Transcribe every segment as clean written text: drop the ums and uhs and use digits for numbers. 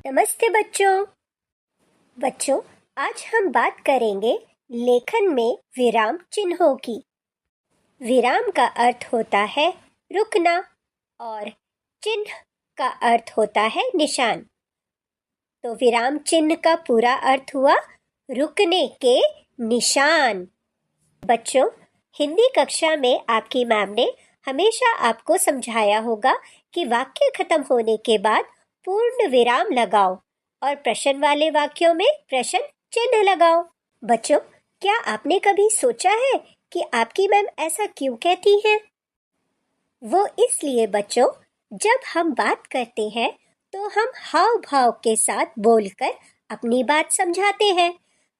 नमस्ते बच्चों, आज हम बात करेंगे लेखन में विराम चिन्हों की। विराम का अर्थ होता है रुकना और चिन्ह का अर्थ होता है निशान। तो विराम चिन्ह का पूरा अर्थ हुआ रुकने के निशान। बच्चों, हिंदी कक्षा में आपकी मैम ने हमेशा आपको समझाया होगा कि वाक्य खत्म होने के बाद पूर्ण विराम लगाओ और प्रश्न वाले वाक्यों में प्रश्न चिन्ह लगाओ। बच्चों, क्या आपने कभी सोचा है कि आपकी मैम ऐसा क्यों कहती हैं? वो इसलिए बच्चों, जब हम बात करते हैं तो हम हाव भाव के साथ बोलकर अपनी बात समझाते हैं,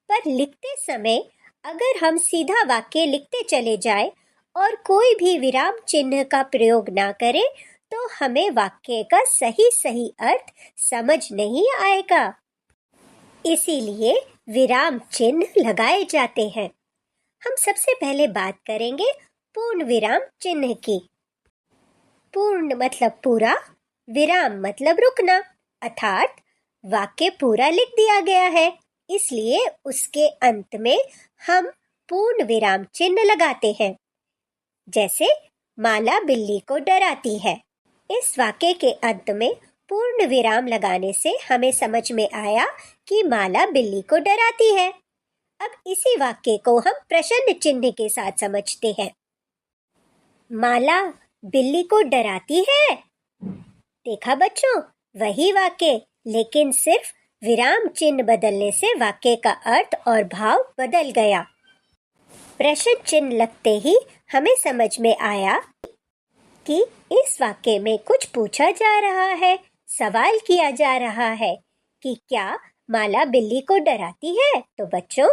पर लिखते समय अगर हम सीधा वाक्य लिखते चले जाएं और कोई भी विराम चिन्ह का प्रयोग ना करें तो हमें वाक्य का सही अर्थ समझ नहीं आएगा। इसीलिए विराम चिन्ह लगाए जाते हैं। हम सबसे पहले बात करेंगे पूर्ण विराम चिन्ह की। पूर्ण मतलब पूरा, विराम मतलब रुकना, अर्थात वाक्य पूरा लिख दिया गया है, इसलिए उसके अंत में हम पूर्ण विराम चिन्ह लगाते हैं। जैसे माला बिल्ली को डराती है। इस वाक्य के अंत में पूर्ण विराम लगाने से हमें समझ में आया कि माला बिल्ली को डराती है। अब इसी वाक्य को हम प्रश्न चिन्ह के साथ समझते हैं। माला बिल्ली को डराती है। देखा बच्चों, वही वाक्य, लेकिन सिर्फ विराम चिन्ह बदलने से वाक्य का अर्थ और भाव बदल गया। प्रश्न चिन्ह लगते ही हमें समझ में आया कि इस वाक्य में कुछ पूछा जा रहा है, सवाल किया जा रहा है कि क्या माला बिल्ली को डराती है। तो बच्चों,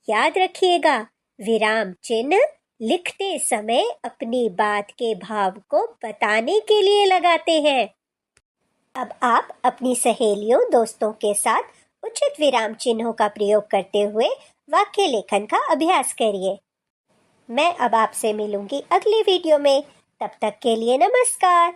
याद रखिएगा, विराम चिन्ह लिखते समय अपनी बात के भाव को बताने के लिए लगाते हैं। अब आप अपनी सहेलियों, दोस्तों के साथ उचित विराम चिन्हों का प्रयोग करते हुए वाक्य लेखन का अभ्यास करिए। मैं अब आपसे मिलूंगी अगली वीडियो में। तब तक के लिए नमस्कार।